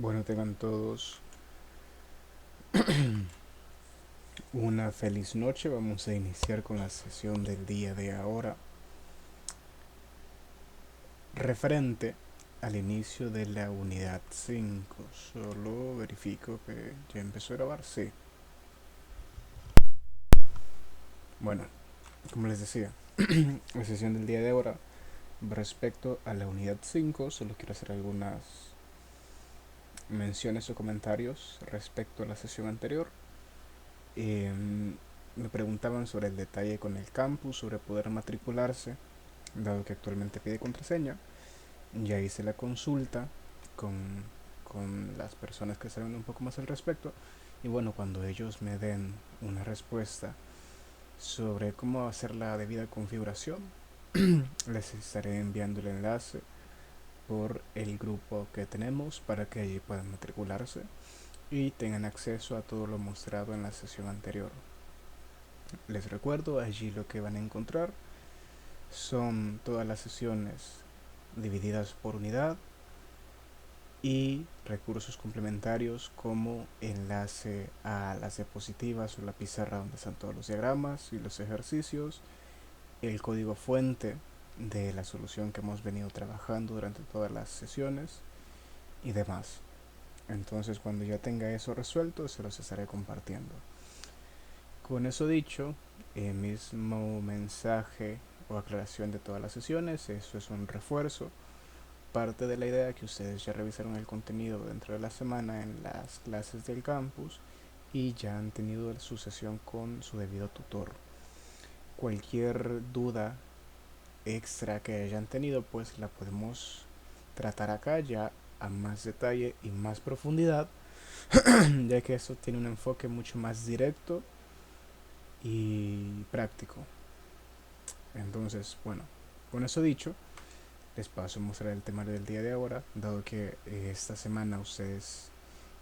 Bueno, tengan todos una feliz noche. Vamos a iniciar con la sesión del día de ahora, referente al inicio de la unidad 5. Solo verifico que ya empezó a grabar. Sí. Bueno, como les decía, la sesión del día de ahora, respecto a la unidad 5, solo quiero hacer algunas menciones o comentarios respecto a la sesión anterior. Eh, Me preguntaban sobre el detalle con el campus, sobre poder matricularse, dado que actualmente pide contraseña. Ya hice la consulta con, con las personas que saben un poco más al respecto. Y bueno, cuando ellos me den una respuesta sobre cómo hacer la debida configuración, les estaré enviando el enlace por el grupo que tenemos para que allí puedan matricularse y tengan acceso a todo lo mostrado en la sesión anterior. Les recuerdo, allí lo que van a encontrar son todas las sesiones divididas por unidad y recursos complementarios como enlace a las diapositivas o la pizarra donde están todos los diagramas y los ejercicios, el código fuente de la solución que hemos venido trabajando durante todas las sesiones y demás. Entonces, cuando ya tenga eso resuelto, se los estaré compartiendo. Con eso dicho, el mismo mensaje o aclaración de todas las sesiones, eso es un refuerzo, parte de la idea que ustedes ya revisaron el contenido dentro de la semana en las clases del campus y ya han tenido su sesión con su debido tutor. Cualquier duda extra que hayan tenido, pues la podemos tratar acá ya a más detalle y más profundidad, ya que esto tiene un enfoque mucho más directo y práctico. Entonces, bueno, con eso dicho, les paso a mostrar el temario del día de ahora, dado que esta semana ustedes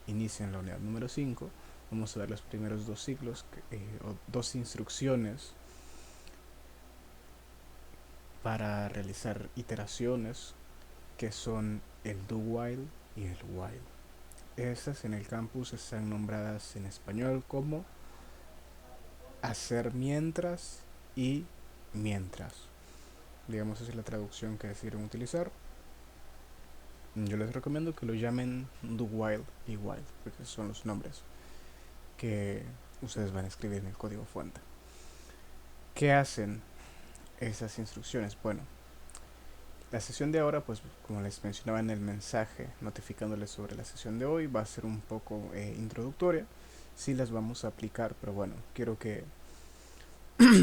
inician la unidad número 5. Vamos a ver los primeros dos ciclos o dos instrucciones para realizar iteraciones, que son el do while y el while. Estas en el campus están nombradas en español como hacer mientras y mientras. Digamos, esa es la traducción que deciden utilizar. Yo les recomiendo que lo llamen do while y while, porque son los nombres que ustedes van a escribir en el código fuente. ¿Qué hacen esas instrucciones? Bueno, la sesión de ahora, pues como les mencionaba en el mensaje notificándoles sobre la sesión de hoy, va a ser un poco introductoria. Sí las vamos a aplicar, pero bueno, quiero que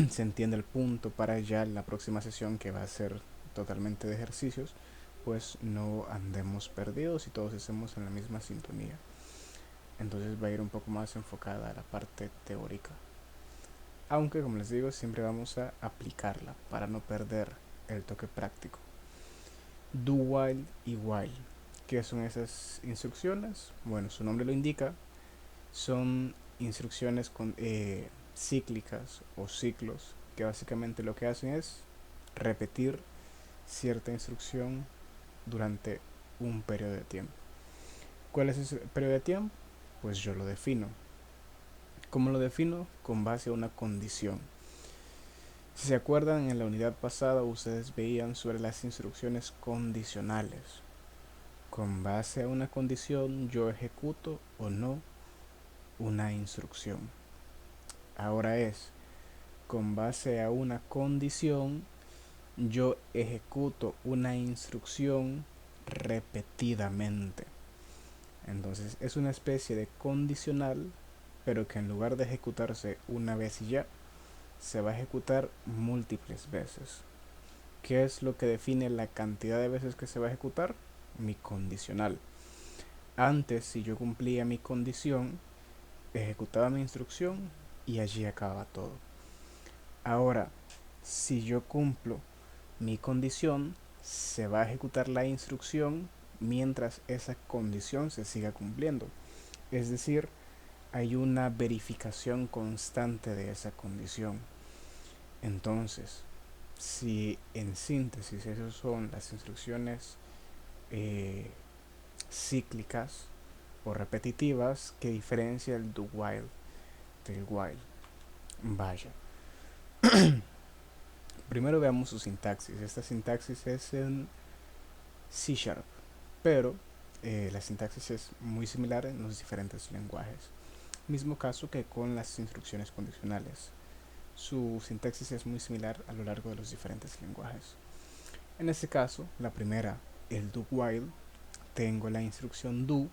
se entienda el punto para ya la próxima sesión, que va a ser totalmente de ejercicios, pues no andemos perdidos y todos estemos en la misma sintonía. Entonces va a ir un poco más enfocada a la parte teórica. Aunque, como les digo, siempre vamos a aplicarla para no perder el toque práctico. Do while y while. ¿Qué son esas instrucciones? Bueno, su nombre lo indica. Son instrucciones cíclicas o ciclos que básicamente lo que hacen es repetir cierta instrucción durante un periodo de tiempo. ¿Cuál es ese periodo de tiempo? Pues yo lo defino. ¿Cómo lo defino? Con base a una condición. Si se acuerdan, en la unidad pasada ustedes veían sobre las instrucciones condicionales. Con base a una condición yo ejecuto o no una instrucción. Ahora es, con base a una condición yo ejecuto una instrucción repetidamente. Entonces es una especie de condicional, pero que en lugar de ejecutarse una vez y ya, se va a ejecutar múltiples veces. ¿Qué es lo que define la cantidad de veces que se va a ejecutar? Mi condicional. Antes, si yo cumplía mi condición, ejecutaba mi instrucción y allí acababa todo. Ahora, si yo cumplo mi condición, se va a ejecutar la instrucción mientras esa condición se siga cumpliendo. Es decir, hay una verificación constante de esa condición. Entonces, si en síntesis esas son las instrucciones cíclicas, o repetitivas que diferencia el do while del while. Vaya. Primero veamos su sintaxis. Esta sintaxis es en C Sharp, pero la sintaxis es muy similar en los diferentes lenguajes. Mismo caso que con las instrucciones condicionales. Su sintaxis es muy similar a lo largo de los diferentes lenguajes. En este caso, la primera, el do while, tengo la instrucción do,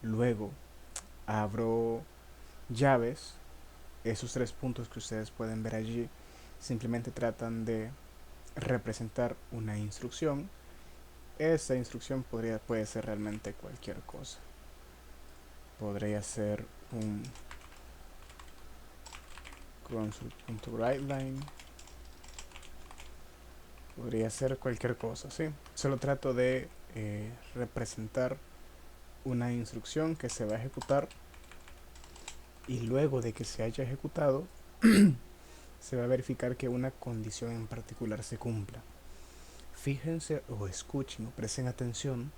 luego abro llaves. Esos 3 puntos que ustedes pueden ver allí simplemente tratan de representar una instrucción. Esa instrucción puede ser realmente cualquier cosa. Podría ser un console.writeLine. Podría ser cualquier cosa, ¿sí? Solo trato de representar una instrucción que se va a ejecutar, y luego de que se haya ejecutado se va a verificar que una condición en particular se cumpla. Fíjense o escuchen o presten atención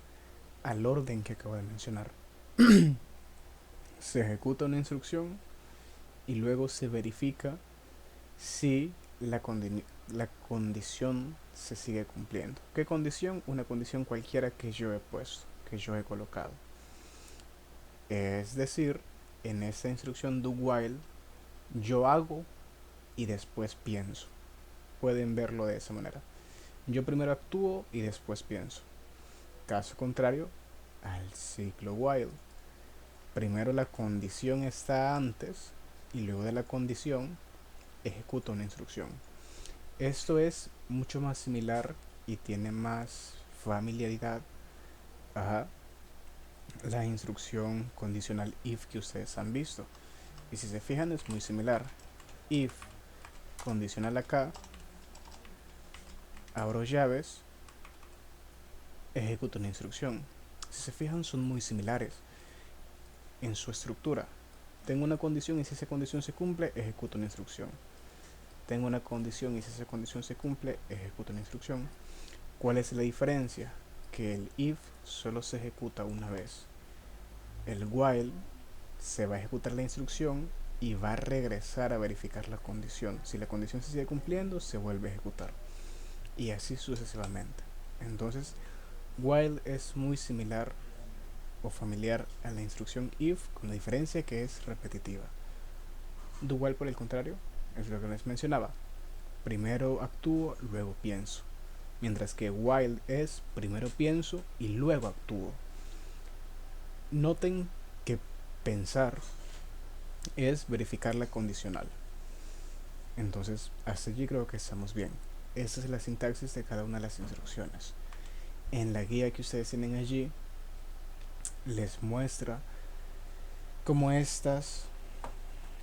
al orden que acabo de mencionar. Se ejecuta una instrucción y luego se verifica si la condición se sigue cumpliendo. ¿Qué condición? Una condición cualquiera que yo he puesto, que yo he colocado. Es decir, en esta instrucción do while, yo hago y después pienso. Pueden verlo de esa manera. Yo primero actúo y después pienso. Caso contrario al ciclo while. Primero la condición está antes y luego de la condición ejecuto una instrucción. Esto es mucho más similar y tiene más familiaridad a la instrucción condicional if que ustedes han visto. Y si se fijan es muy similar. If condicional acá, abro llaves, ejecuto una instrucción. Si se fijan son muy similares en su estructura. Tengo una condición y si esa condición se cumple, ejecuto una instrucción. Tengo una condición y si esa condición se cumple, ejecuto una instrucción. ¿Cuál es la diferencia? Que el if solo se ejecuta una vez. El while se va a ejecutar la instrucción y va a regresar a verificar la condición. Si la condición se sigue cumpliendo, se vuelve a ejecutar. Y así sucesivamente. Entonces, while es muy similar o familiar a la instrucción if, con la diferencia que es repetitiva. Do while, por el contrario, es lo que les mencionaba. Primero actúo, luego pienso. Mientras que while es primero pienso y luego actúo. Noten que pensar es verificar la condicional. Entonces, hasta allí creo que estamos bien. Esta es la sintaxis de cada una de las instrucciones. En la guía que ustedes tienen allí, les muestra cómo estas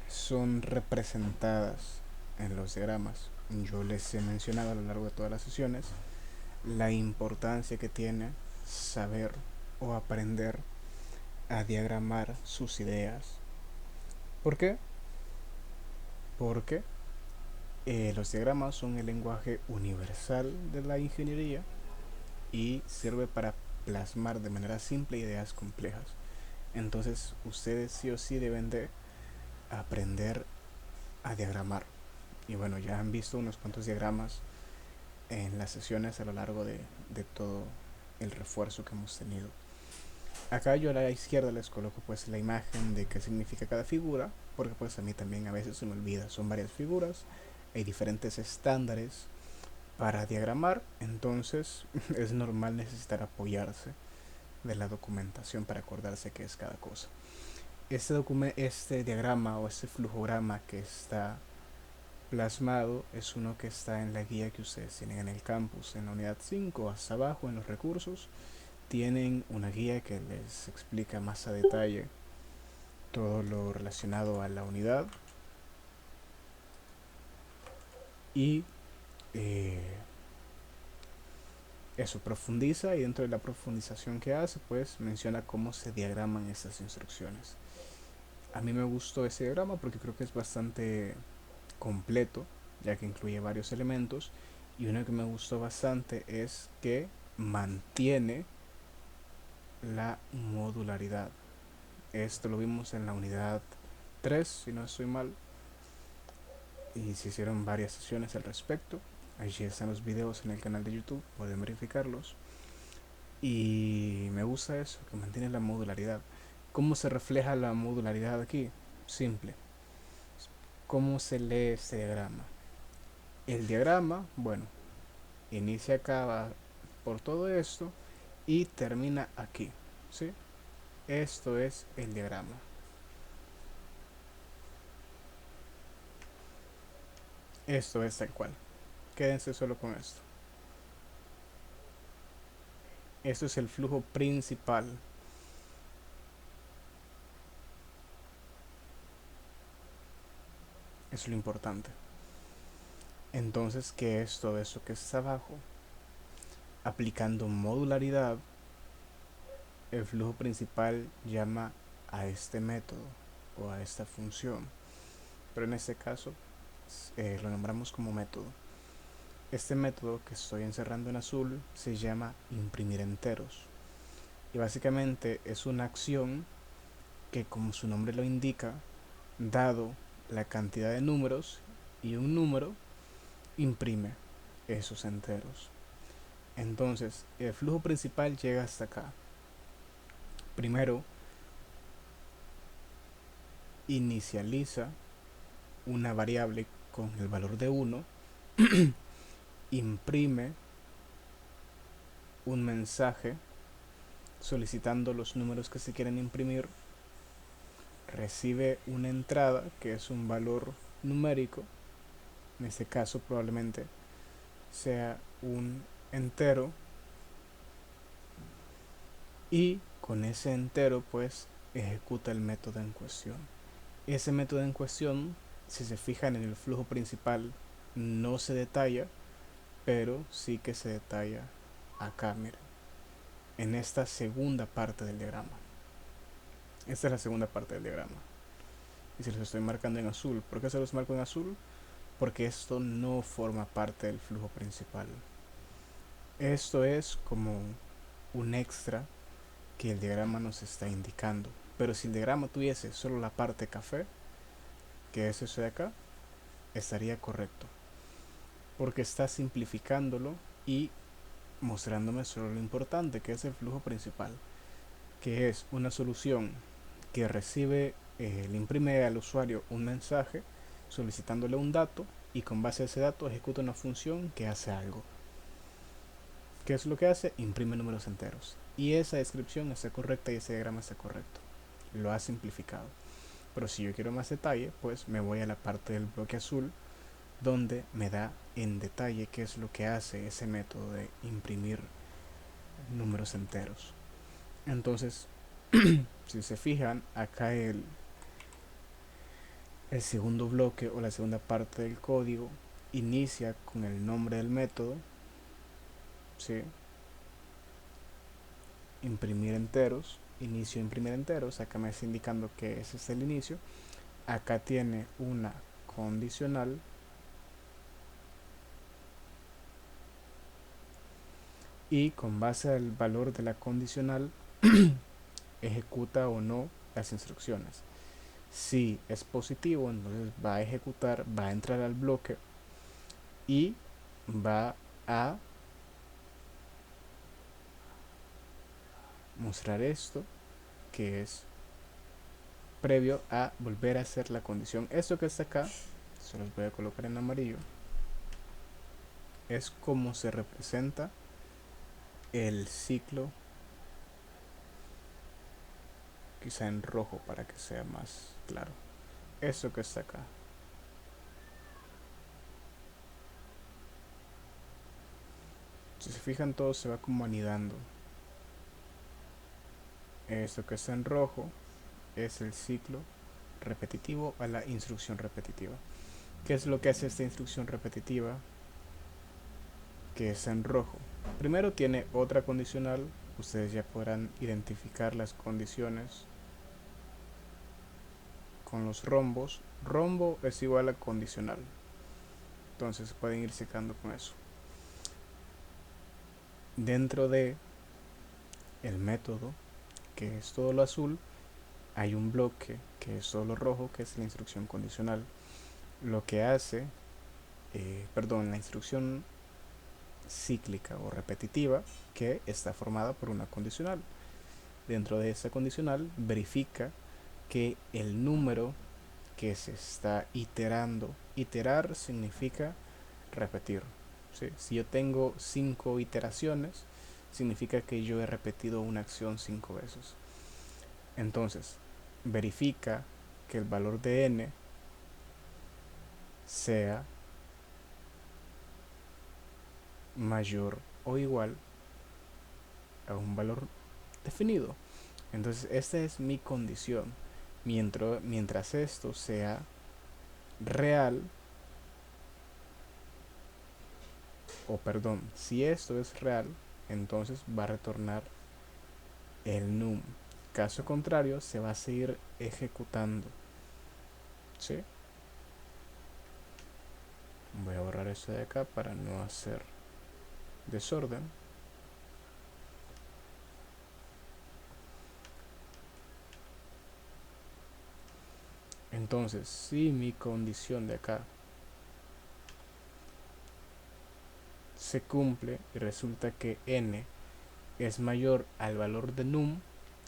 son representadas en los diagramas. Yo les he mencionado a lo largo de todas las sesiones la importancia que tiene saber o aprender a diagramar sus ideas. ¿Por qué? Porque los diagramas son el lenguaje universal de la ingeniería y sirve para plasmar de manera simple ideas complejas. Entonces ustedes sí o sí deben de aprender a diagramar. Y bueno, ya han visto unos cuantos diagramas en las sesiones a lo largo de todo el refuerzo que hemos tenido. Acá yo a la izquierda les coloco pues la imagen de qué significa cada figura, porque pues a mí también a veces se me olvida. Son varias figuras, hay diferentes estándares para diagramar, entonces es normal necesitar apoyarse de la documentación para acordarse qué es cada cosa. Este diagrama o este flujograma que está plasmado es uno que está en la guía que ustedes tienen en el campus, en la unidad 5, hasta abajo en los recursos tienen una guía que les explica más a detalle todo lo relacionado a la unidad y eso profundiza, y dentro de la profundización que hace pues menciona cómo se diagraman estas instrucciones. A mí me gustó ese diagrama porque creo que es bastante completo, ya que incluye varios elementos, y uno que me gustó bastante es que mantiene la modularidad. Esto lo vimos en la unidad 3, si no estoy mal, y se hicieron varias sesiones al respecto. Allí están los videos en el canal de YouTube, pueden verificarlos. Y me gusta eso, que mantiene la modularidad. ¿Cómo se refleja la modularidad aquí? Simple. ¿Cómo se lee este diagrama? El diagrama, bueno, inicia acá, va por todo esto y termina aquí, ¿sí? Esto es el diagrama. Esto es tal cual. Quédense solo con esto. Esto es el flujo principal. Es lo importante. Entonces, ¿qué es todo eso que está abajo? Aplicando modularidad, el flujo principal llama a este método o a esta función, pero en este caso lo nombramos como método. Este método que estoy encerrando en azul se llama imprimir enteros y básicamente es una acción que, como su nombre lo indica, dado la cantidad de números y un número, imprime esos enteros. Entonces el flujo principal llega hasta acá. Primero inicializa una variable con el valor de 1, imprime un mensaje solicitando los números que se quieren imprimir, recibe una entrada que es un valor numérico, en este caso probablemente sea un entero, y con ese entero pues ejecuta el método en cuestión. Ese método en cuestión, si se fijan en el flujo principal, no se detalla, pero sí que se detalla acá, miren, en esta segunda parte del diagrama. Esta es la segunda parte del diagrama. Y se los estoy marcando en azul. ¿Por qué se los marco en azul? Porque esto no forma parte del flujo principal. Esto es como un extra que el diagrama nos está indicando. Pero si el diagrama tuviese solo la parte café, que es eso de acá, estaría correcto. Porque está simplificándolo y mostrándome solo lo importante, que es el flujo principal, que es una solución que recibe, le imprime al usuario un mensaje solicitándole un dato y con base a ese dato ejecuta una función que hace algo. ¿Qué es lo que hace? Imprime números enteros. Y esa descripción está correcta y ese diagrama está correcto. Lo ha simplificado. Pero si yo quiero más detalle, pues me voy a la parte del bloque azul donde me da en detalle qué es lo que hace ese método de imprimir números enteros. Entonces, si se fijan, acá el segundo bloque o la segunda parte del código inicia con el nombre del método, ¿sí? Imprimir enteros, inicio de imprimir enteros, acá me está indicando que ese es el inicio. Acá tiene una condicional y con base al valor de la condicional ejecuta o no las instrucciones. Si es positivo, entonces va a ejecutar, va a entrar al bloque y va a mostrar esto, que es previo a volver a hacer la condición. Esto que está acá, se los voy a colocar en amarillo, es como se representa el ciclo, quizá en rojo para que sea más claro. Esto que está acá. Si se fijan, todo se va como anidando. Esto que está en rojo es el ciclo repetitivo a la instrucción repetitiva. ¿Qué es lo que hace esta instrucción repetitiva que está en rojo? Primero tiene otra condicional. Ustedes ya podrán identificar las condiciones con los rombos. Rombo es igual a condicional. Entonces pueden ir secando con eso. Dentro de el método, que es todo lo azul, hay un bloque que es solo rojo, que es la instrucción condicional. Lo que hace, la instrucción cíclica o repetitiva, que está formada por una condicional. Dentro de esa condicional verifica que el número que se está iterando, iterar significa repetir. ¿Sí? Si yo tengo 5 iteraciones, significa que yo he repetido una acción 5 veces. Entonces, verifica que el valor de n sea mayor o igual a un valor definido. Entonces, esta es mi condición. Mientras esto sea real, o perdón, si esto es real, entonces va a retornar el num. Caso contrario, se va a seguir ejecutando. ¿Sí? Voy a borrar esto de acá para no hacer desorden. Entonces, si mi condición de acá se cumple y resulta que n es mayor al valor de num,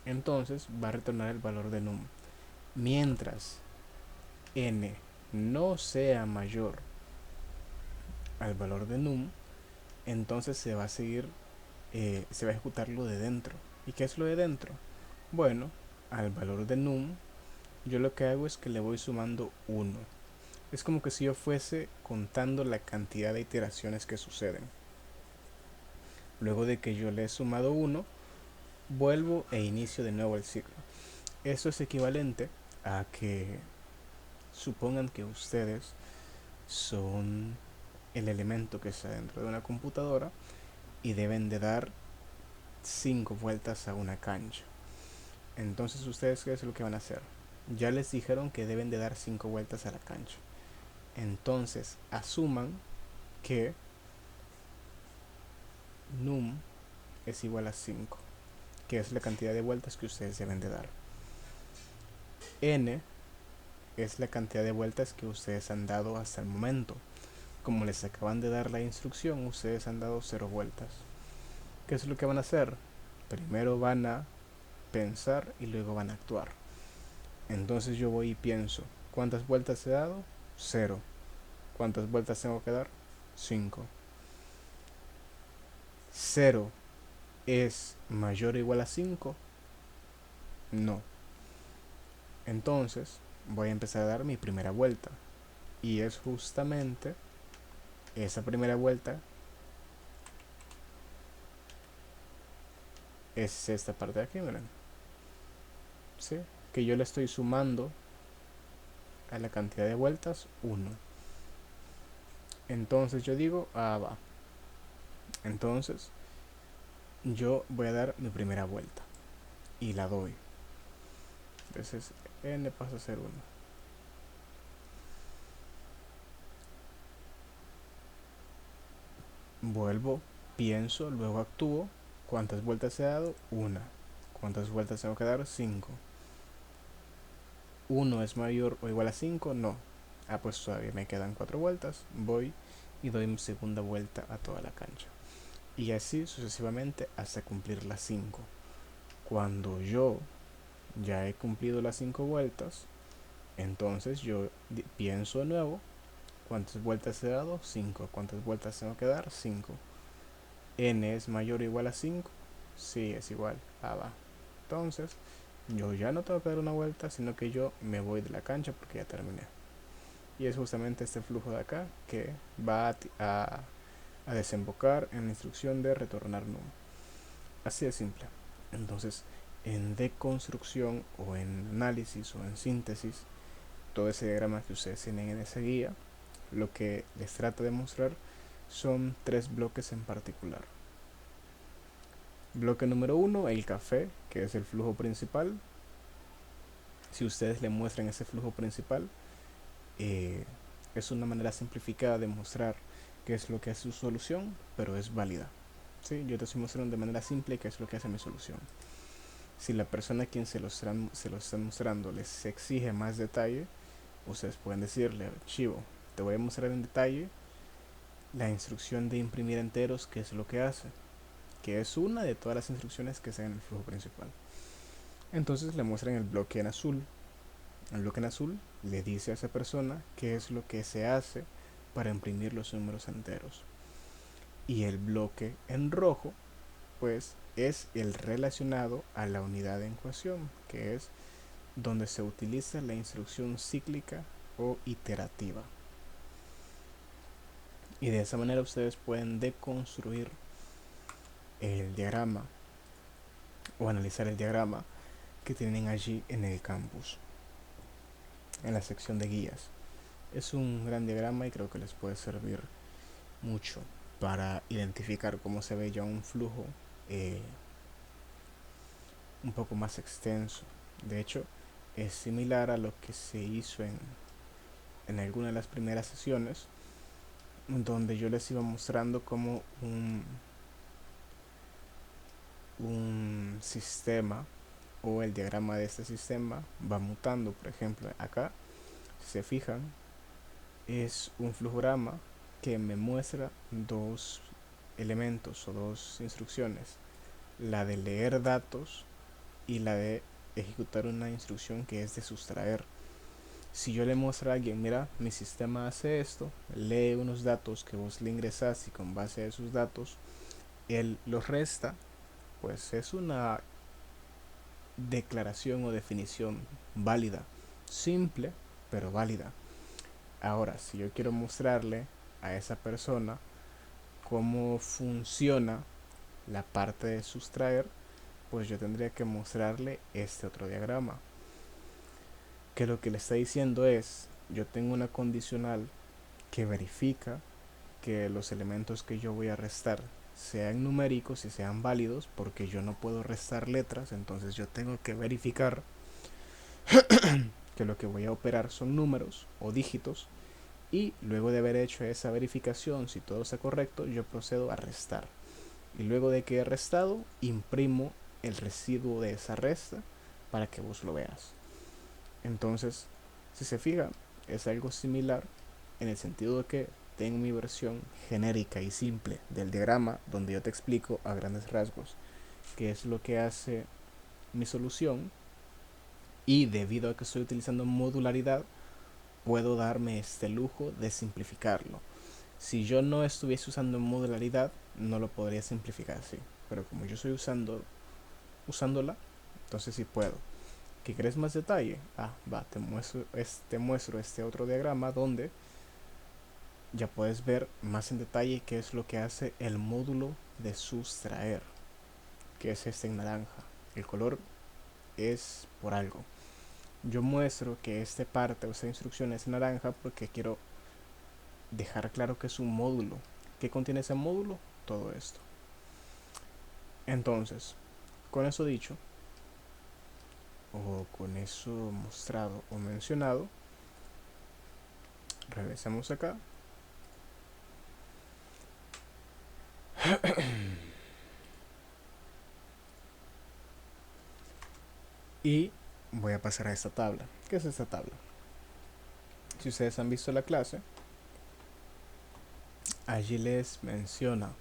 entonces va a retornar el valor de num. Mientras n no sea mayor al valor de num, entonces se va a seguir, se va a ejecutar lo de dentro. ¿Y qué es lo de dentro? Bueno, al valor de num, yo lo que hago es que le voy sumando 1. Es como que si yo fuese contando la cantidad de iteraciones que suceden. Luego de que yo le he sumado 1, vuelvo e inicio de nuevo el ciclo. Esto es equivalente a que supongan que ustedes son el elemento que está dentro de una computadora y deben de dar 5 vueltas a una cancha. Entonces, ustedes, ¿qué es lo que van a hacer? Ya les dijeron que deben de dar 5 vueltas a la cancha. Entonces, asuman que num es igual a 5, que es la cantidad de vueltas que ustedes deben de dar. N es la cantidad de vueltas que ustedes han dado hasta el momento. Como les acaban de dar la instrucción, ustedes han dado 0 vueltas. ¿Qué es lo que van a hacer? Primero van a pensar y luego van a actuar. Entonces yo voy y pienso, ¿cuántas vueltas he dado? 0. ¿Cuántas vueltas tengo que dar? 5. 0 es mayor o igual a 5. No. Entonces voy a empezar a dar mi primera vuelta. Y es justamente esa primera vuelta, es esta parte de aquí, miren. ¿Sí? Que yo le estoy sumando a la cantidad de vueltas 1. Entonces yo digo, va. Entonces yo voy a dar mi primera vuelta y la doy. Entonces n pasa a ser 1. Vuelvo, pienso, luego actúo. ¿Cuántas vueltas he dado? 1. ¿Cuántas vueltas tengo que dar? 5. ¿1 es mayor o igual a 5? No. Pues todavía me quedan 4 vueltas. Voy y doy mi segunda vuelta a toda la cancha. Y así sucesivamente hasta cumplir las 5. Cuando yo ya he cumplido las 5 vueltas, entonces yo pienso de nuevo. ¿Cuántas vueltas he dado? 5. ¿Cuántas vueltas tengo que dar? 5. ¿N es mayor o igual a 5? Sí, es igual. Va. Entonces, yo ya no tengo que dar una vuelta, sino que yo me voy de la cancha porque ya terminé. Y es justamente este flujo de acá que va a desembocar en la instrucción de retornar num. Así de simple. Entonces, en deconstrucción o en análisis o en síntesis, todo ese diagrama que ustedes tienen en esa guía, lo que les trata de mostrar son 3 bloques en particular. Bloque número 1, el café, que es el flujo principal. Si ustedes le muestran ese flujo principal, es una manera simplificada de mostrar qué es lo que hace su solución, pero es válida. ¿Sí? Yo te estoy mostrando de manera simple qué es lo que hace mi solución. Si la persona a quien se lo están mostrando les exige más detalle, ustedes pueden decirle, chivo, te voy a mostrar en detalle la instrucción de imprimir enteros, que es lo que hace, que es una de todas las instrucciones que están en el flujo principal. Entonces le muestran el bloque en azul. El bloque en azul le dice a esa persona qué es lo que se hace para imprimir los números enteros. Y el bloque en rojo, pues, es el relacionado a la unidad en ecuación, que es donde se utiliza la instrucción cíclica o iterativa. Y de esa manera ustedes pueden deconstruir el diagrama o analizar el diagrama que tienen allí en el campus, en la sección de guías. Es un gran diagrama y creo que les puede servir mucho para identificar cómo se ve ya un flujo eh, un poco más extenso. De hecho, es similar a lo que se hizo en alguna de las primeras sesiones, donde yo les iba mostrando cómo un sistema o el diagrama de este sistema va mutando. Por ejemplo, acá, si se fijan, es un flujograma que me muestra dos elementos o dos instrucciones, la de leer datos y la de ejecutar una instrucción que es de sustraer. Si yo le muestro a alguien, mira, mi sistema hace esto, lee unos datos que vos le ingresás y con base a esos datos él los resta, pues es una declaración o definición válida, simple pero válida. Ahora, si yo quiero mostrarle a esa persona cómo funciona la parte de sustraer, pues yo tendría que mostrarle este otro diagrama, que lo que le está diciendo es, yo tengo una condicional que verifica que los elementos que yo voy a restar sean numéricos y sean válidos, porque yo no puedo restar letras, entonces yo tengo que verificar que lo que voy a operar son números o dígitos, y luego de haber hecho esa verificación, si todo está correcto, yo procedo a restar, y luego de que he restado, imprimo el residuo de esa resta para que vos lo veas. Entonces, si se fija, es algo similar en el sentido de que tengo mi versión genérica y simple del diagrama, donde yo te explico a grandes rasgos qué es lo que hace mi solución, y debido a que estoy utilizando modularidad, puedo darme este lujo de simplificarlo. Si yo no estuviese usando modularidad, no lo podría simplificar así, pero como yo estoy usándola, entonces sí puedo. ¿Que querés más detalle? Te muestro este otro diagrama donde ya puedes ver más en detalle qué es lo que hace el módulo de sustraer, que es este en naranja. El color es por algo. Yo muestro que esta parte o esta instrucción es naranja porque quiero dejar claro que es un módulo. ¿Qué contiene ese módulo? Todo esto. Entonces, con eso dicho, o con eso mostrado o mencionado, regresemos acá y voy a pasar a esta tabla. ¿Qué es esta tabla? Si ustedes han visto la clase, allí les menciona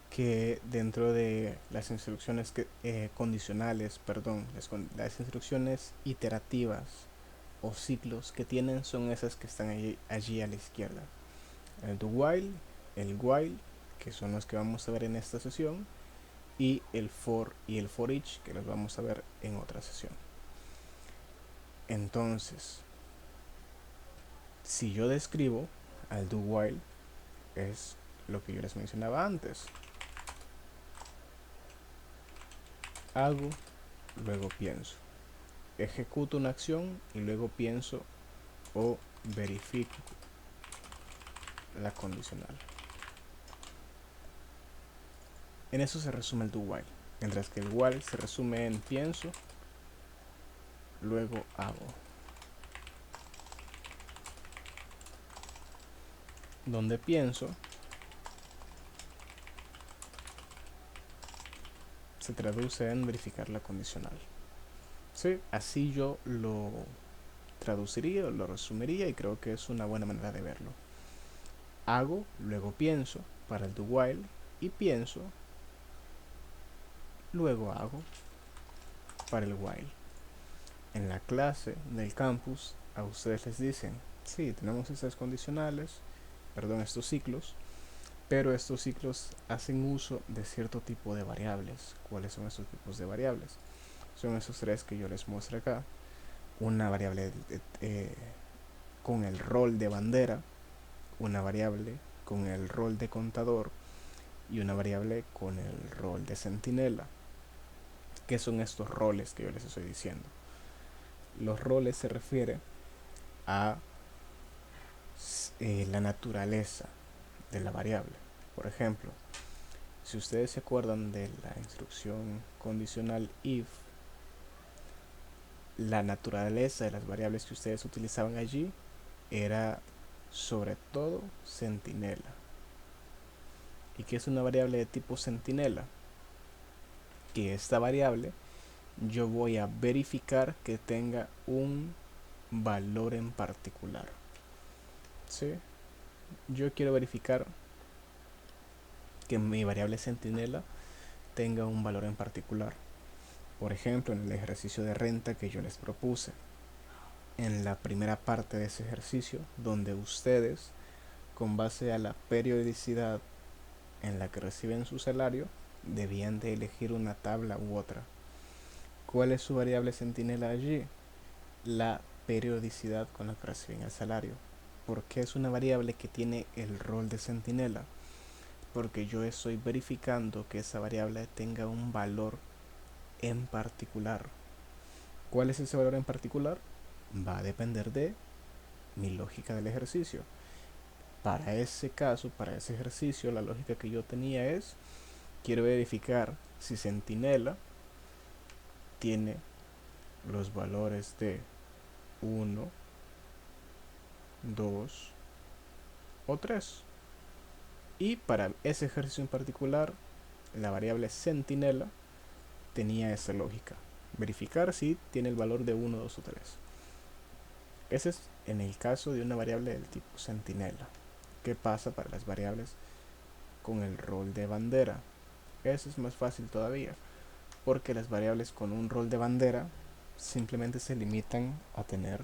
que dentro de las instrucciones condicionales, perdón, las instrucciones iterativas o ciclos que tienen son esas que están allí a la izquierda. El do while, el while, que son los que vamos a ver en esta sesión, y el for y el for each, que los vamos a ver en otra sesión. Entonces, si yo describo al do while, es lo que yo les mencionaba antes. Hago, luego pienso. Ejecuto una acción y luego pienso o verifico la condicional. En eso se resume el do while, mientras que el while se resume en pienso, luego hago. Donde pienso se traduce en verificar la condicional. Sí, así yo lo traduciría o lo resumiría y creo que es una buena manera de verlo. Hago, luego pienso para el do while y pienso, luego hago para el while. En la clase del campus a ustedes les dicen, sí, tenemos estas condicionales, estos ciclos, pero estos ciclos hacen uso de cierto tipo de variables. ¿Cuáles son estos tipos de variables? Son esos tres que yo les muestro acá. Una variable con el rol de bandera, una variable con el rol de contador y una variable con el rol de centinela. ¿Qué son estos roles que yo les estoy diciendo? Los roles se refieren a la naturaleza de la variable. Por ejemplo, si ustedes se acuerdan de la instrucción condicional if, la naturaleza de las variables que ustedes utilizaban allí era sobre todo centinela. ¿Y qué es una variable de tipo centinela? Que esta variable yo voy a verificar que tenga un valor en particular. ¿Sí? Yo quiero verificar que mi variable centinela tenga un valor en particular. Por ejemplo, en el ejercicio de renta que yo les propuse, en la primera parte de ese ejercicio, donde ustedes, con base a la periodicidad en la que reciben su salario, debían de elegir una tabla u otra. ¿Cuál es su variable centinela allí? La periodicidad con la que reciben el salario. ¿Por qué es una variable que tiene el rol de centinela? Porque yo estoy verificando que esa variable tenga un valor en particular. ¿Cuál es ese valor en particular? Va a depender de mi lógica del ejercicio. Para ese caso, para ese ejercicio, la lógica que yo tenía es, quiero verificar si centinela tiene los valores de 1, 2 o 3. Y para ese ejercicio en particular, la variable centinela tenía esa lógica. Verificar si tiene el valor de 1, 2 o 3. Ese es en el caso de una variable del tipo centinela. ¿Qué pasa para las variables con el rol de bandera? Eso es más fácil todavía, porque las variables con un rol de bandera simplemente se limitan a tener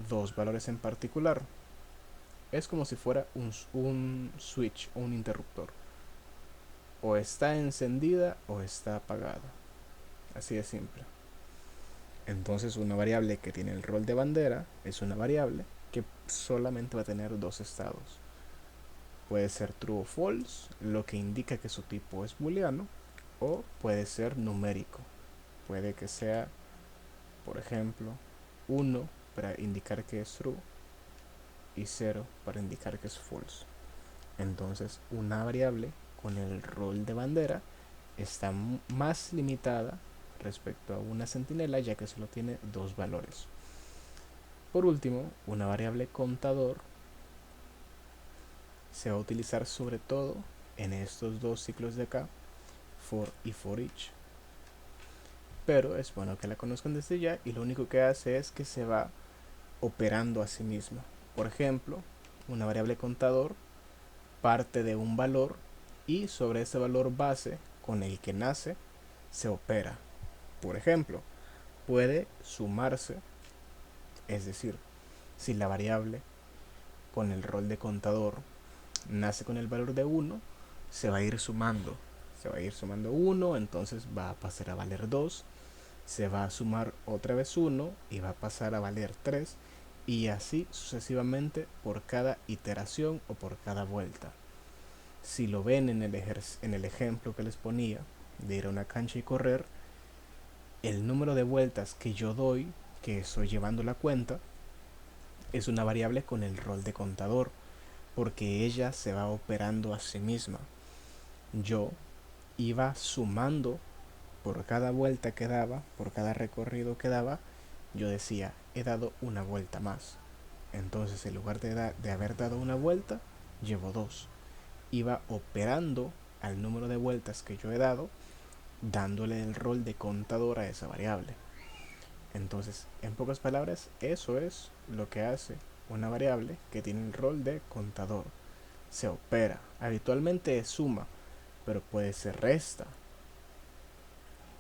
dos valores en particular. Es como si fuera un switch o un interruptor. O está encendida o está apagada. Así de simple. Entonces una variable que tiene el rol de bandera es una variable que solamente va a tener dos estados. Puede ser true o false, lo que indica que su tipo es booleano, o puede ser numérico. Puede que sea, por ejemplo, 1 para indicar que es true y 0 para indicar que es false. Entonces una variable con el rol de bandera está más limitada respecto a una centinela, ya que solo tiene dos valores. Por último, una variable contador se va a utilizar sobre todo en estos dos ciclos de acá, for y for each. Pero es bueno que la conozcan desde ya, y lo único que hace es que se va operando a sí misma. Por ejemplo, una variable contador parte de un valor y sobre ese valor base con el que nace se opera. Por ejemplo, puede sumarse, es decir, si la variable con el rol de contador nace con el valor de 1, se va a ir sumando. Se va a ir sumando 1, entonces va a pasar a valer 2. Se va a sumar otra vez 1 y va a pasar a valer 3. Y así sucesivamente por cada iteración o por cada vuelta. Si lo ven en el ejemplo que les ponía de ir a una cancha y correr, el número de vueltas que yo doy, que estoy llevando la cuenta, es una variable con el rol de contador, porque ella se va operando a sí misma. Yo iba sumando por cada vuelta que daba, por cada recorrido que daba, yo decía, he dado una vuelta más. Entonces, en lugar de haber dado una vuelta, llevo dos. Iba operando al número de vueltas que yo he dado dándole el rol de contador a esa variable. Entonces, en pocas palabras, eso es lo que hace una variable que tiene el rol de contador. Se opera, habitualmente es suma, pero puede ser resta,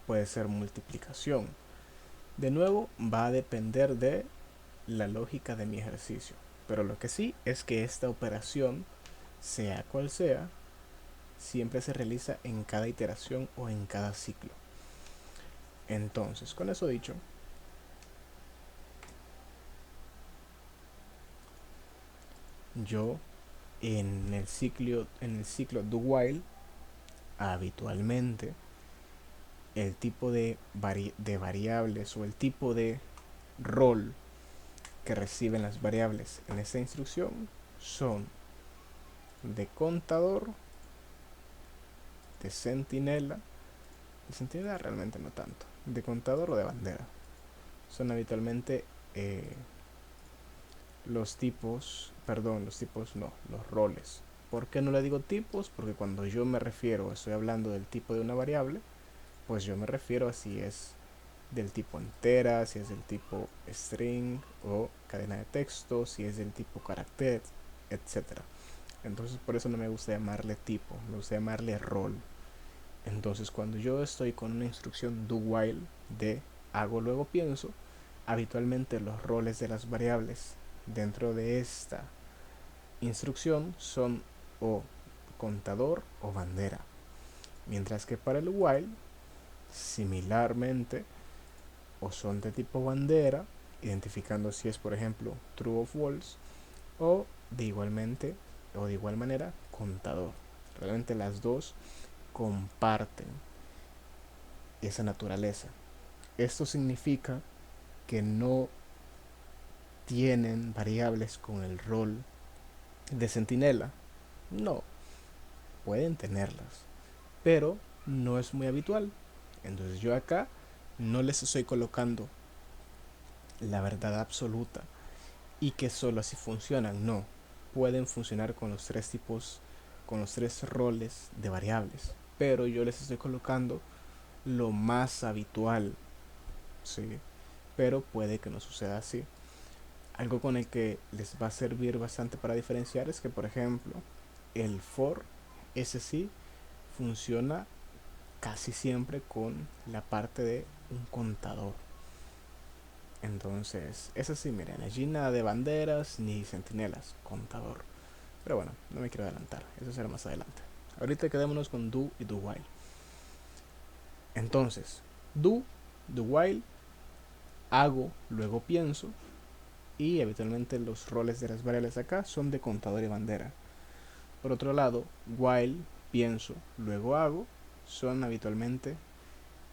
puede ser multiplicación. De nuevo, va a depender de la lógica de mi ejercicio. Pero lo que sí es que esta operación, sea cual sea, siempre se realiza en cada iteración o en cada ciclo. Entonces, con eso dicho, yo en el ciclo do while, habitualmente el tipo de variables o el tipo de rol que reciben las variables en esta instrucción son de contador, de centinela realmente no tanto, de contador o de bandera. Son habitualmente los roles. ¿Por qué no le digo tipos? Porque cuando yo me refiero, estoy hablando del tipo de una variable, pues yo me refiero a si es del tipo entera, si es del tipo string o cadena de texto, si es del tipo carácter, etcétera. Entonces por eso no me gusta llamarle tipo, me gusta llamarle rol. Entonces cuando yo estoy con una instrucción do while de hago luego pienso, habitualmente los roles de las variables dentro de esta instrucción son o contador o bandera. Mientras que para el while, similarmente, o son de tipo bandera, identificando si es por ejemplo true o false, o de igual manera contador. Realmente las dos comparten esa naturaleza. Esto significa que no tienen variables con el rol de centinela. No, pueden tenerlas, pero no es muy habitual. Entonces yo acá no les estoy colocando la verdad absoluta y que solo así funcionan. No, pueden funcionar con los tres tipos, con los tres roles de variables, pero yo les estoy colocando lo más habitual, ¿sí? Pero puede que no suceda así. Algo con el que les va a servir bastante para diferenciar es que, por ejemplo, el for, ese sí, funciona casi siempre con la parte de un contador. Entonces, ese sí, miren, allí nada de banderas ni centinelas, contador. Pero bueno, no me quiero adelantar, eso será más adelante. Ahorita quedémonos con do y do while. Entonces, do while, hago, luego pienso, y habitualmente los roles de las variables acá son de contador y bandera. Por otro lado, while, pienso, luego hago, son habitualmente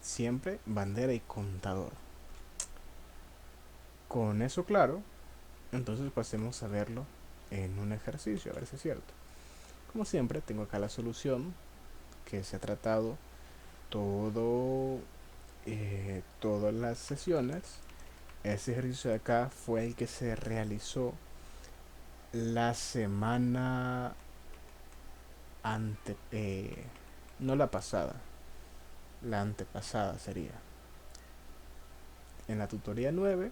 siempre bandera y contador. Con eso claro, entonces pasemos a verlo en un ejercicio, a ver si es cierto. Como siempre, tengo acá la solución que se ha tratado todas las sesiones. Este ejercicio de acá fue el que se realizó la semana no la pasada, la antepasada sería. En la tutoría 9,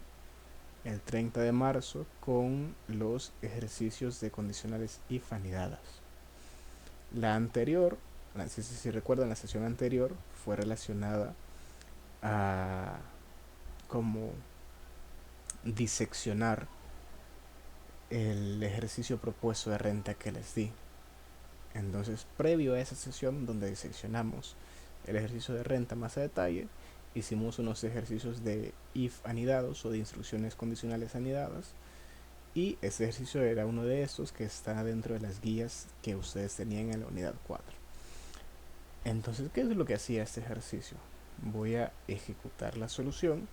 el 30 de marzo, con los ejercicios de condicionales if anidadas. La anterior, si recuerdan, la sesión anterior fue relacionada a cómo diseccionar el ejercicio propuesto de renta que les di. Entonces, previo a esa sesión donde diseccionamos el ejercicio de renta más a detalle, hicimos unos ejercicios de if anidados o de instrucciones condicionales anidadas, y ese ejercicio era uno de estos que está dentro de las guías que ustedes tenían en la unidad 4. Entonces, ¿qué es lo que hacía este ejercicio? Voy a ejecutar la solución,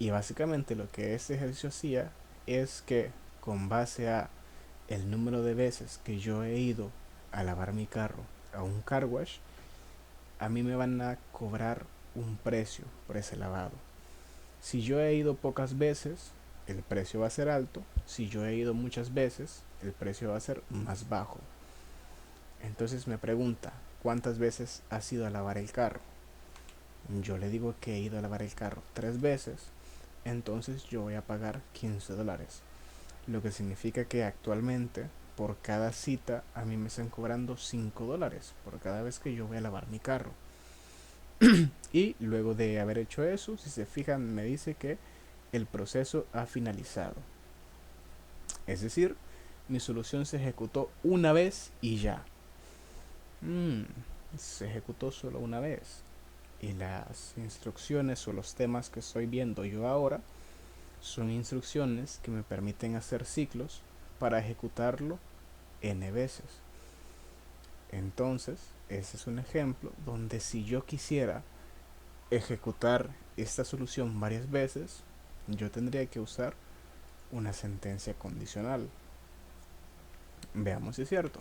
y básicamente lo que este ejercicio hacía es que, con base a el número de veces que yo he ido a lavar mi carro a un car wash, a mí me van a cobrar un precio por ese lavado. Si yo he ido pocas veces, el precio va a ser alto. Si yo he ido muchas veces, el precio va a ser más bajo. Entonces me pregunta, ¿cuántas veces has ido a lavar el carro? yo le digo que he ido a lavar el carro 3 veces, entonces yo voy a pagar $15. Lo que significa que actualmente por cada cita a mí me están cobrando $5 por cada vez que yo voy a lavar mi carro. Y luego de haber hecho eso, si se fijan, me dice que el proceso ha finalizado. Es decir, mi solución se ejecutó una vez y ya. Mm, Se ejecutó solo una vez. Y las instrucciones o los temas que estoy viendo yo ahora son instrucciones que me permiten hacer ciclos para ejecutarlo n veces. Entonces, ese es un ejemplo donde si yo quisiera ejecutar esta solución varias veces, yo tendría que usar una sentencia condicional. Veamos si es cierto.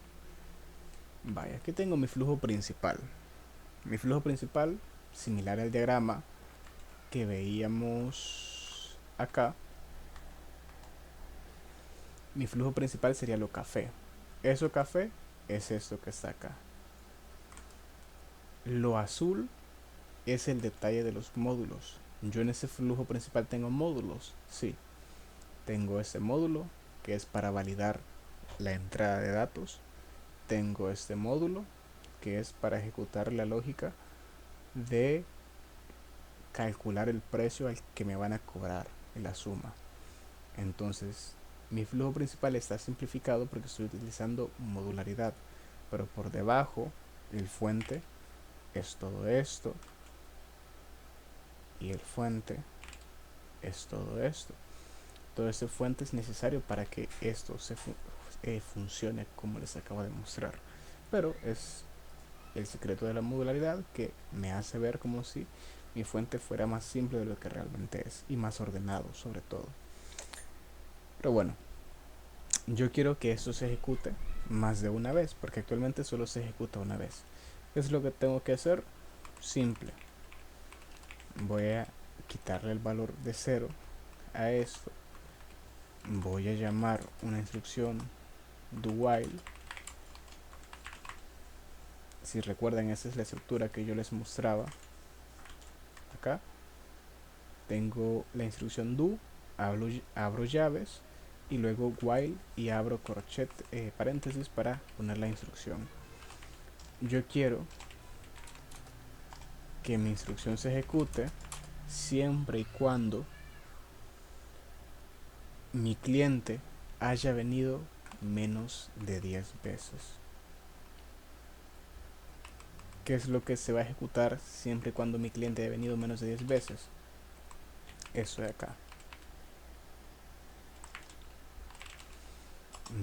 Vaya, aquí tengo mi flujo principal. Mi flujo principal, similar al diagrama que veíamos acá, mi flujo principal sería lo café. Eso café es esto que está acá. Lo azul es el detalle de los módulos. Yo en ese flujo principal tengo módulos. Sí, tengo este módulo que es para validar la entrada de datos. Tengo este módulo que es para ejecutar la lógica de calcular el precio al que me van a cobrar en la suma. Entonces, mi flujo principal está simplificado porque estoy utilizando modularidad, pero por debajo el fuente es todo esto y el fuente es todo esto. Todo este fuente es necesario para que esto funcione como les acabo de mostrar, pero es el secreto de la modularidad que me hace ver como si mi fuente fuera más simple de lo que realmente es y más ordenado sobre todo. Pero bueno, yo quiero que esto se ejecute más de una vez porque actualmente solo se ejecuta una vez. ¿Qué es lo que tengo que hacer? Simple. Voy a quitarle el valor de 0 a esto. Voy a llamar una instrucción do while. Si recuerdan, esa es la estructura que yo les mostraba acá. Tengo la instrucción do, abro llaves y luego while y abro paréntesis para poner la instrucción. Yo quiero que mi instrucción se ejecute siempre y cuando mi cliente haya venido menos de 10 veces. ¿Qué es lo que se va a ejecutar siempre y cuando mi cliente haya venido menos de 10 veces? Eso de acá.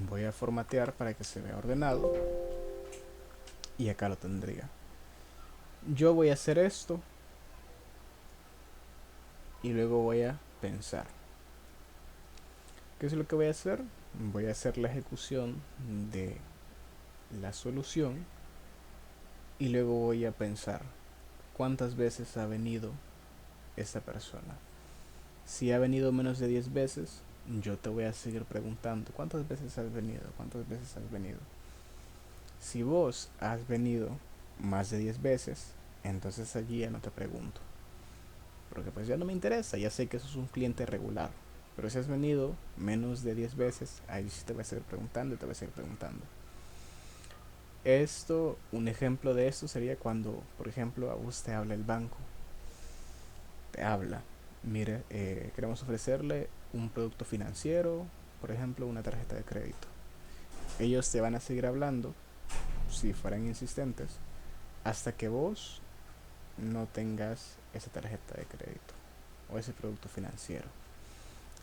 Voy a formatear para que se vea ordenado y acá lo tendría. Yo voy a hacer esto y luego voy a pensar. ¿Qué es lo que voy a hacer? Voy a hacer la ejecución de la solución y luego voy a pensar cuántas veces ha venido esta persona. Si ha venido menos de 10 veces, yo te voy a seguir preguntando cuántas veces has venido, cuántas veces has venido. Si vos has venido más de 10 veces, entonces allí ya no te pregunto, porque pues ya no me interesa, ya sé que sos un cliente regular. Pero si has venido menos de 10 veces, ahí sí te voy a seguir preguntando y te voy a seguir preguntando. Un ejemplo de esto sería cuando, por ejemplo, a vos te habla el banco. Te habla, mire, queremos ofrecerle un producto financiero, por ejemplo, una tarjeta de crédito. Ellos te van a seguir hablando, si fueran insistentes, hasta que vos no tengas esa tarjeta de crédito o ese producto financiero.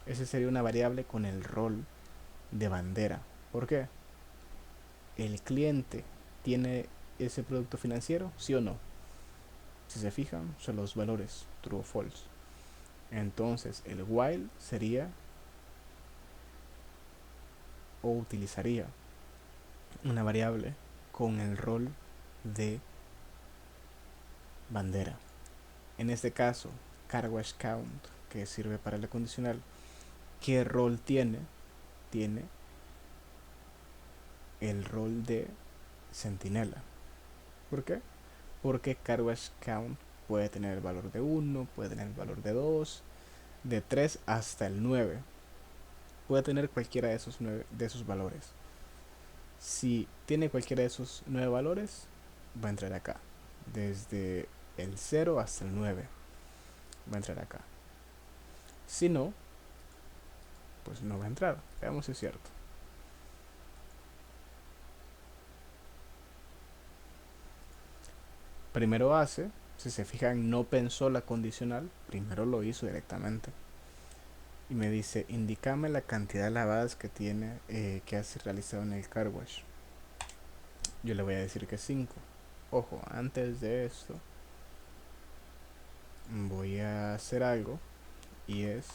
Ese sería una variable con el rol de bandera. ¿Por qué? ¿El cliente tiene ese producto financiero? ¿Sí o no? Si se fijan, son los valores true o false. Entonces el while sería o utilizaría una variable con el rol de bandera. En este caso, carwash count, que sirve para la condicional, ¿qué rol tiene? Tiene el rol de centinela. ¿Por qué? Porque carwash count puede tener el valor de 1, puede tener el valor de 2, de 3 hasta el 9. Puede tener cualquiera de esos, de esos valores. Si tiene cualquiera de esos 9 valores, va a entrar acá. Desde el 0 hasta el 9 va a entrar acá. Si no, pues no va a entrar. Veamos si es cierto. Primero hace, si se fijan, no pensó la condicional, primero lo hizo directamente. Y me dice, indícame la cantidad de lavadas que tiene, que has realizado en el car wash. Yo le voy a decir que 5. Ojo, antes de esto, voy a hacer algo, y es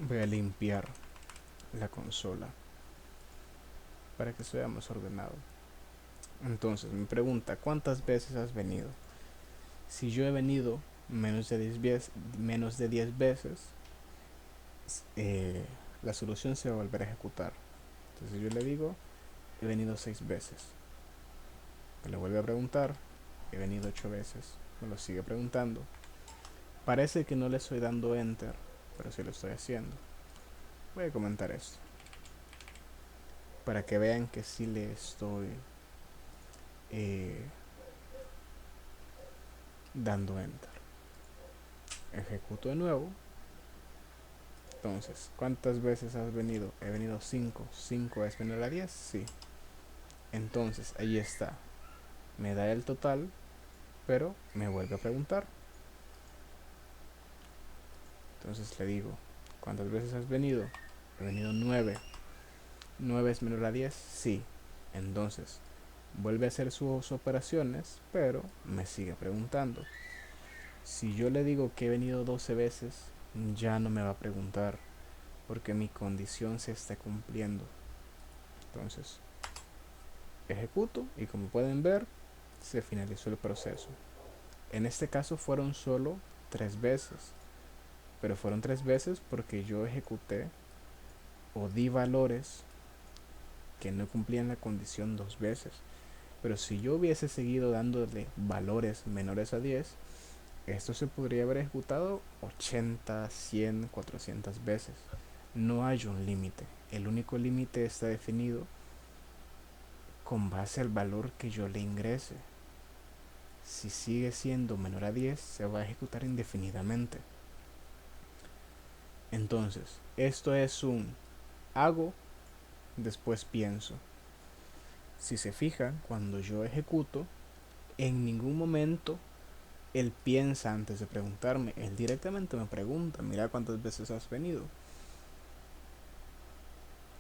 voy a limpiar la consola para que sea más ordenado. Entonces me pregunta, ¿cuántas veces has venido? Si yo he venido menos de 10 veces, eh, la solución se va a volver a ejecutar. Entonces yo le digo, he venido 6 veces. Me lo vuelve a preguntar, he venido 8 veces. Me lo sigue preguntando. Parece que no le estoy dando enter, pero sí lo estoy haciendo. Voy a comentar esto para que vean que sí le estoy eh, dando enter. Ejecuto de nuevo. Entonces, ¿cuántas veces has venido? He venido 5. 5 es menor a 10, sí. Entonces, ahí está. Me da el total, pero me vuelve a preguntar. Entonces le digo, ¿cuántas veces has venido? He venido 9. 9 es menor a 10, sí. Entonces, vuelve a hacer sus operaciones, pero me sigue preguntando. Si yo le digo que he venido 12 veces, ya no me va a preguntar, porque mi condición se está cumpliendo. Entonces, ejecuto y como pueden ver, se finalizó el proceso. En este caso fueron solo 3 veces, pero fueron 3 veces porque yo ejecuté o di valores que no cumplían la condición 2 veces. Pero si yo hubiese seguido dándole valores menores a 10, esto se podría haber ejecutado 80, 100, 400 veces. No hay un límite. El único límite está definido con base al valor que yo le ingrese. Si sigue siendo menor a 10, se va a ejecutar indefinidamente. Entonces, esto es un hago, después pienso. Si se fijan, cuando yo ejecuto, en ningún momento él piensa antes de preguntarme. Él directamente me pregunta, mira cuántas veces has venido.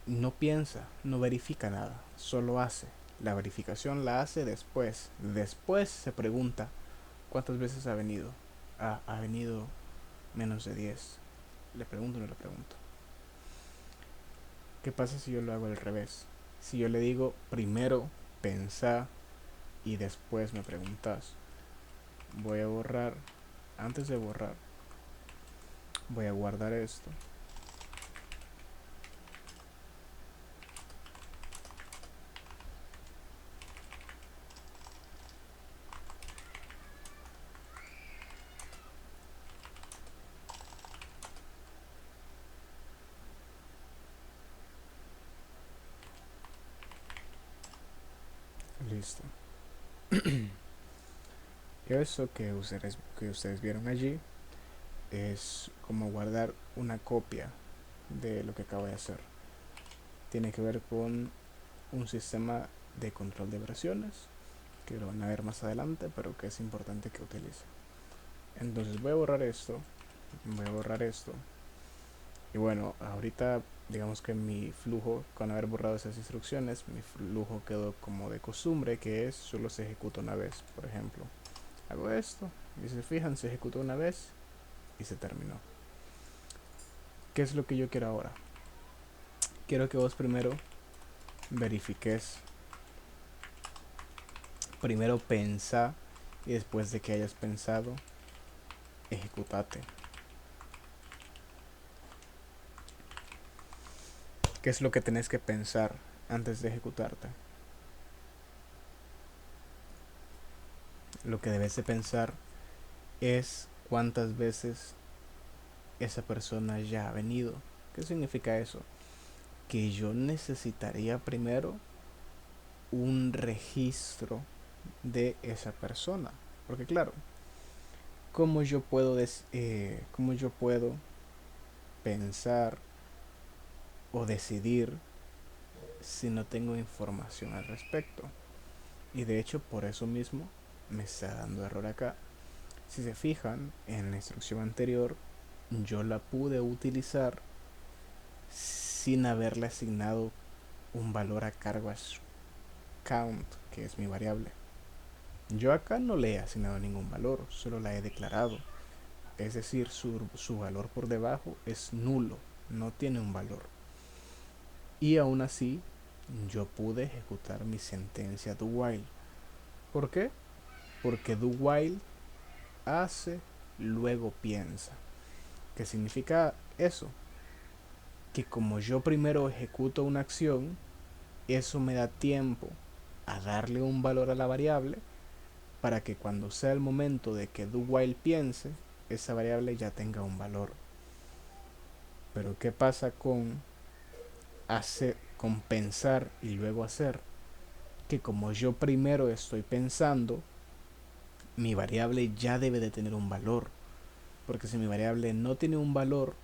No piensa, no verifica nada, solo hace. La verificación la hace después. Después se pregunta cuántas veces ha venido. Ah, ha venido menos de 10. Le pregunto o no le pregunto. ¿Qué pasa si yo lo hago al revés? Si yo le digo primero pensá y después me preguntas. Voy a borrar. Antes de borrar, voy a guardar esto. Listo. Eso que ustedes vieron allí es como guardar una copia de lo que acabo de hacer. Tiene que ver con un sistema de control de versiones que lo van a ver más adelante, pero que es importante que utilice. Entonces voy a borrar esto, voy a borrar esto, y bueno, ahorita digamos que mi flujo, con haber borrado esas instrucciones, mi flujo quedó como de costumbre, que es solo se ejecuta una vez. Por ejemplo, hago esto y se fijan, se ejecutó una vez y se terminó. ¿Qué es lo que yo quiero ahora? quiero que vos primero verifiques, primero pensá y después de que hayas pensado, ejecutate. ¿Qué es lo que tenés que pensar antes de ejecutarte? Lo que debes de pensar es cuántas veces esa persona ya ha venido. ¿Qué significa eso? Que yo necesitaría primero un registro de esa persona. Porque claro, ¿cómo yo puedo pensar o decidir si no tengo información al respecto? Y de hecho por eso mismo me está dando error acá. Si se fijan, en la instrucción anterior yo la pude utilizar sin haberle asignado un valor a cargas count, que es mi variable. Yo acá no le he asignado ningún valor, solo la he declarado. Es decir, su valor por debajo es nulo, no tiene un valor. Y aún así, yo pude ejecutar mi sentencia do while. ¿Por qué? Porque do while hace, luego piensa. ¿Qué significa eso? Que como yo primero ejecuto una acción, eso me da tiempo a darle un valor a la variable para que cuando sea el momento de que do while piense, esa variable ya tenga un valor. Pero ¿qué pasa con pensar y luego hacer? Que como yo primero estoy pensando, mi variable ya debe de tener un valor. Porque si mi variable no tiene un valor,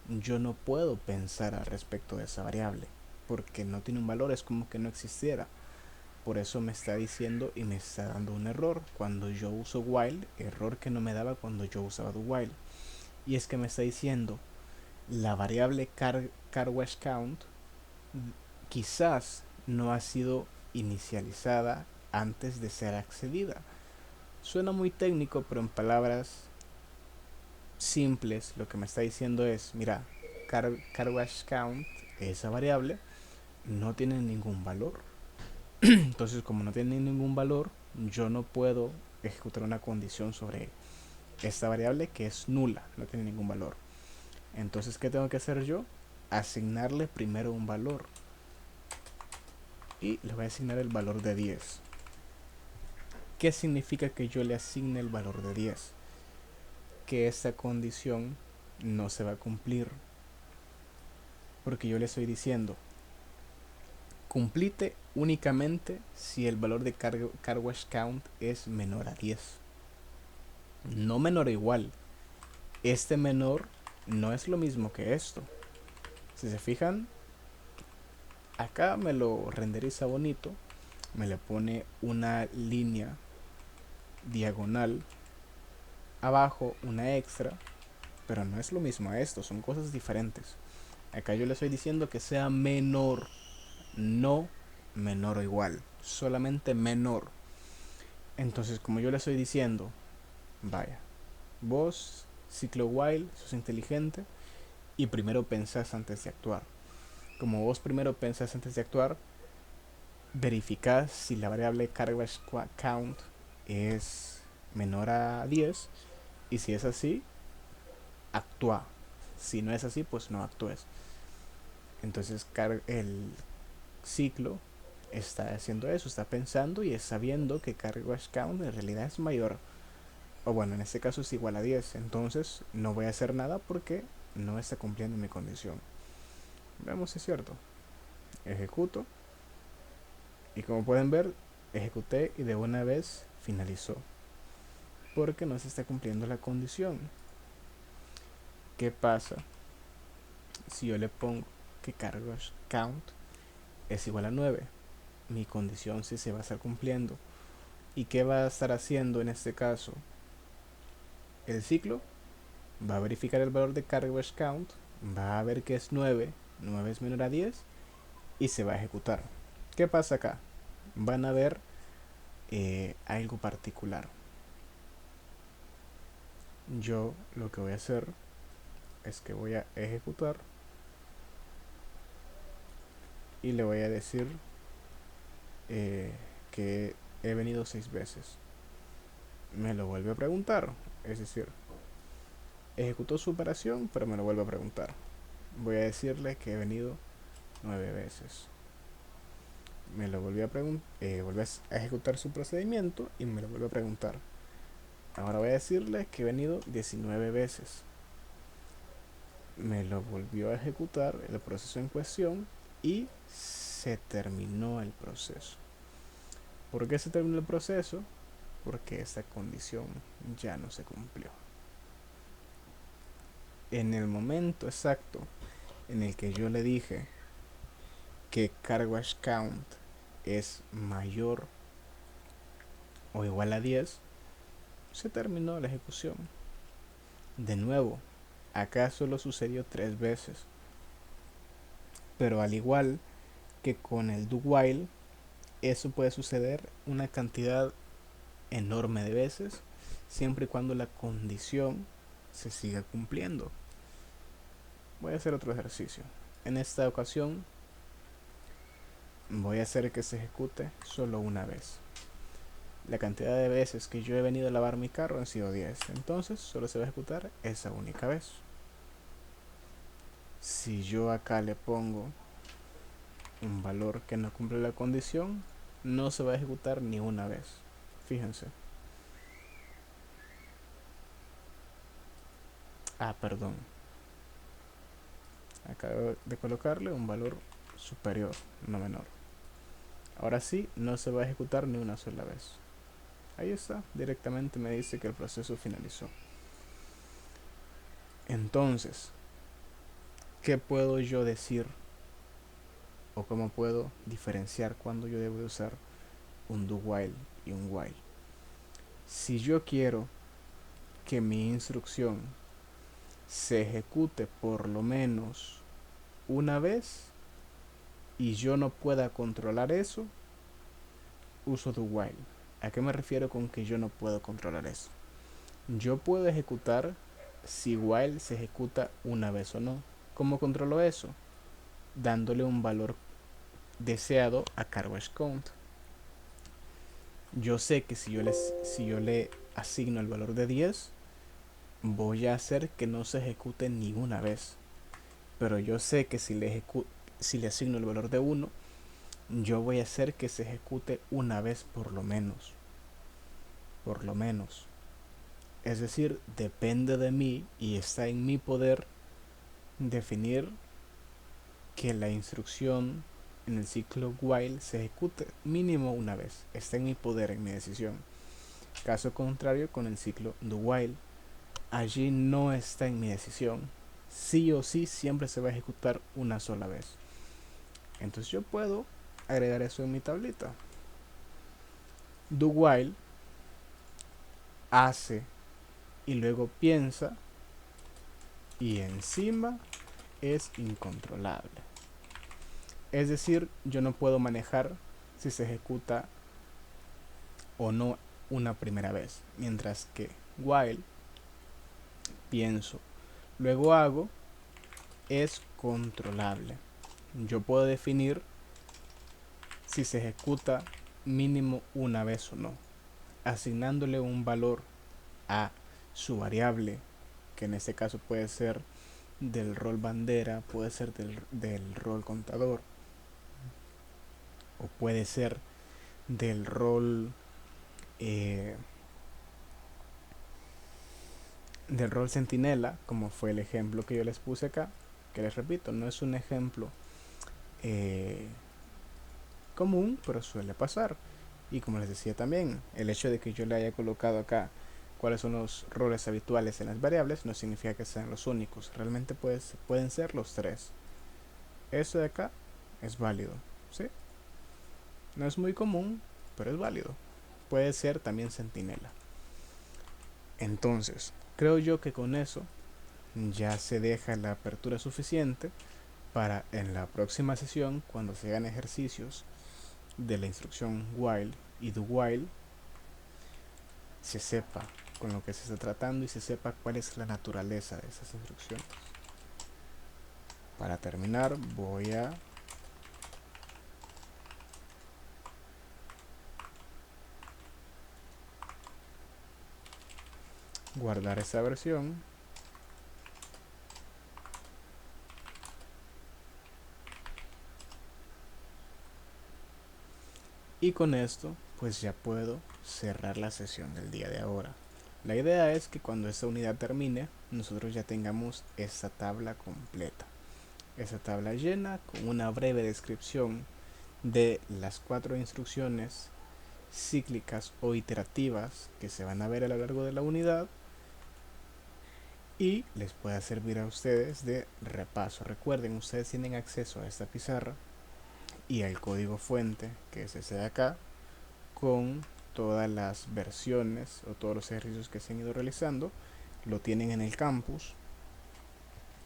yo no puedo pensar al respecto de esa variable. Porque no tiene un valor, es como que no existiera. Por eso me está diciendo y me está dando un error cuando yo uso while, error que no me daba cuando yo usaba do while. Y es que me está diciendo la variable car wash count quizás no ha sido inicializada antes de ser accedida. Suena muy técnico, pero en palabras simples lo que me está diciendo es, mira, car wash count, esa variable, no tiene ningún valor. Entonces, como no tiene ningún valor, yo no puedo ejecutar una condición sobre esta variable que es nula, no tiene ningún valor. Entonces, ¿qué tengo que hacer yo? Asignarle primero un valor. Y le voy a asignar el valor de 10. ¿Qué significa que yo le asigne el valor de 10? Que esta condición no se va a cumplir. Porque yo le estoy diciendo, cumplite únicamente si el valor de car wash count es menor a 10. No menor a igual. Este menor no es lo mismo que esto. Si se fijan, acá me lo renderiza bonito. Me le pone una línea diagonal. Abajo una extra. Pero no es lo mismo a esto. Son cosas diferentes. Acá yo le estoy diciendo que sea menor. No menor o igual. Solamente menor. Entonces como yo le estoy diciendo, vaya, vos, ciclo while, sos inteligente y primero pensás antes de actuar. Como vos primero pensás antes de actuar, verificás si la variable carbash count es menor a 10 y si es así, actúa. Si no es así, pues no actúes. Entonces el ciclo está haciendo eso, está pensando y es sabiendo que carbash count en realidad es mayor, o bueno, en este caso es igual a 10. Entonces no voy a hacer nada porque no está cumpliendo mi condición. Veamos si es cierto. Ejecuto y como pueden ver, ejecuté y de una vez finalizó porque no se está cumpliendo la condición. ¿Qué pasa si yo le pongo que cargos count es igual a 9? Mi condición sí se va a estar cumpliendo. ¿Y qué va a estar haciendo en este caso? El ciclo va a verificar el valor de cargos count, va a ver que es 9, 9 es menor a 10 y se va a ejecutar. ¿Qué pasa acá? Van a ver algo particular. Yo lo que voy a hacer es que voy a ejecutar y le voy a decir que he venido 6 veces. Me lo vuelve a preguntar, es decir, ejecutó su operación, pero me lo vuelve a preguntar. Voy a decirle que he venido 9 veces. Me lo volvió a preguntar, volvió a ejecutar su procedimiento y me lo vuelve a preguntar. Ahora voy a decirle que he venido 19 veces. Me lo volvió a ejecutar el proceso en cuestión y se terminó el proceso. ¿Por qué se terminó el proceso? Porque esa condición ya no se cumplió. En el momento exacto en el que yo le dije que car wash count es mayor o igual a 10, se terminó la ejecución. De nuevo, acá solo sucedió 3 veces, pero al igual que con el do while, eso puede suceder una cantidad enorme de veces, siempre y cuando la condición se siga cumpliendo. Voy a hacer otro ejercicio. En esta ocasión voy a hacer que se ejecute solo una vez. La cantidad de veces que yo he venido a lavar mi carro han sido 10, entonces solo se va a ejecutar esa única vez. Si yo acá le pongo un valor que no cumple la condición, no se va a ejecutar ni una vez. Fíjense. Perdón. Acabo de colocarle un valor superior, no menor. Ahora sí, no se va a ejecutar ni una sola vez. Ahí está, directamente me dice que el proceso finalizó. Entonces, ¿qué puedo yo decir? ¿O cómo puedo diferenciar cuando yo debo de usar un do while y un while? Si yo quiero que mi instrucción se ejecute por lo menos una vez y yo no pueda controlar eso, uso do while. ¿A qué me refiero con que yo no puedo controlar eso? Yo puedo ejecutar si while se ejecuta una vez o no. ¿Cómo controlo eso? Dándole un valor deseado a car wash count. Yo sé que si yo le asigno el valor de 10, voy a hacer que no se ejecute ni una vez. Pero yo sé que si le asigno el valor de 1, yo voy a hacer que se ejecute una vez por lo menos. Por lo menos. Es decir, depende de mí y está en mi poder definir que la instrucción en el ciclo while se ejecute mínimo una vez. Está en mi poder, en mi decisión. Caso contrario con el ciclo do while, allí no está en mi decisión. Sí o sí siempre se va a ejecutar una sola vez. Entonces yo puedo agregar eso en mi tablita. Do while hace y luego piensa y encima es incontrolable. Es decir, yo no puedo manejar si se ejecuta o no una primera vez, mientras que while, pienso, luego hago, es controlable. Yo puedo definir si se ejecuta mínimo una vez o no, asignándole un valor a su variable, que en este caso puede ser del rol bandera, puede ser del rol contador, o puede ser del rol del rol centinela, como fue el ejemplo que yo les puse acá, que les repito, no es un ejemplo eh, común, pero suele pasar. Y como les decía también, el hecho de que yo le haya colocado acá cuáles son los roles habituales en las variables no significa que sean los únicos, realmente pueden ser los tres. Eso de acá es válido, ¿sí? No es muy común, pero es válido. Puede ser también centinela. Entonces, creo yo que con eso ya se deja la apertura suficiente para en la próxima sesión, cuando se hagan ejercicios de la instrucción while y do while, se sepa con lo que se está tratando y se sepa cuál es la naturaleza de esas instrucciones. Para terminar, voy a guardar esa versión. Y con esto pues ya puedo cerrar la sesión del día de ahora. La idea es que cuando esta unidad termine, nosotros ya tengamos esta tabla completa. Esa tabla llena con una breve descripción de las 4 instrucciones cíclicas o iterativas que se van a ver a lo largo de la unidad y les pueda servir a ustedes de repaso. Recuerden, ustedes tienen acceso a esta pizarra y al código fuente, que es ese de acá, con todas las versiones o todos los ejercicios que se han ido realizando. Lo tienen en el campus.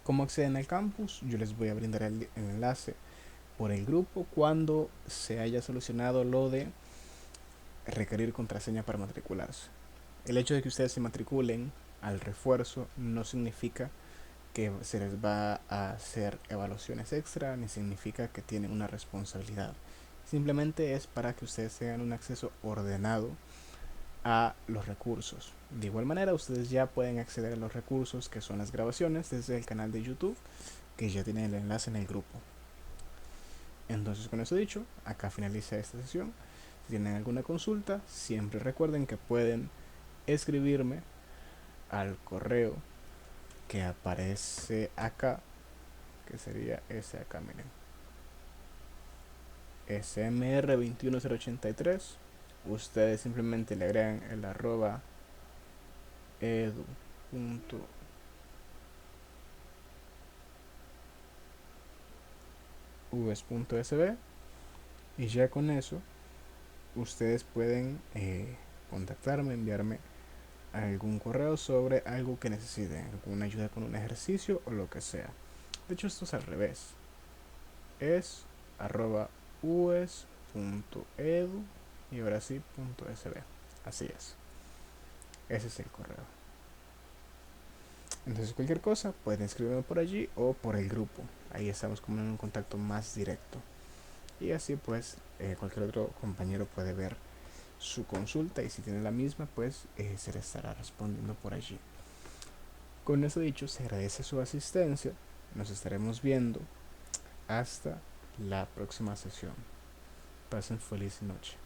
¿Cómo acceden al campus? Yo les voy a brindar el enlace por el grupo cuando se haya solucionado lo de requerir contraseña para matricularse. El hecho de que ustedes se matriculen al refuerzo no significa que se les va a hacer evaluaciones extra, ni significa que tienen una responsabilidad. Simplemente es para que ustedes tengan un acceso ordenado a los recursos. De igual manera, ustedes ya pueden acceder a los recursos que son las grabaciones desde el canal de YouTube, que ya tienen el enlace en el grupo. Entonces, con eso dicho, acá finaliza esta sesión. Si tienen alguna consulta, siempre recuerden que pueden escribirme al correo que aparece acá, que sería ese acá, miren, smr21083. Ustedes simplemente le agregan el arroba edu.ues.sb y ya con eso ustedes pueden contactarme, enviarme algún correo sobre algo que necesiten, alguna ayuda con un ejercicio o lo que sea. De hecho, esto es al revés, es arroba us.edu y ahora sí .sb. Así es, ese es el correo. Entonces, cualquier cosa pueden escribirme por allí o por el grupo. Ahí estamos como en un contacto más directo. Y así pues cualquier otro compañero puede ver su consulta y si tiene la misma pues se le estará respondiendo por allí. Con eso dicho, se agradece su asistencia. Nos estaremos viendo hasta la próxima sesión. Pasen feliz noche.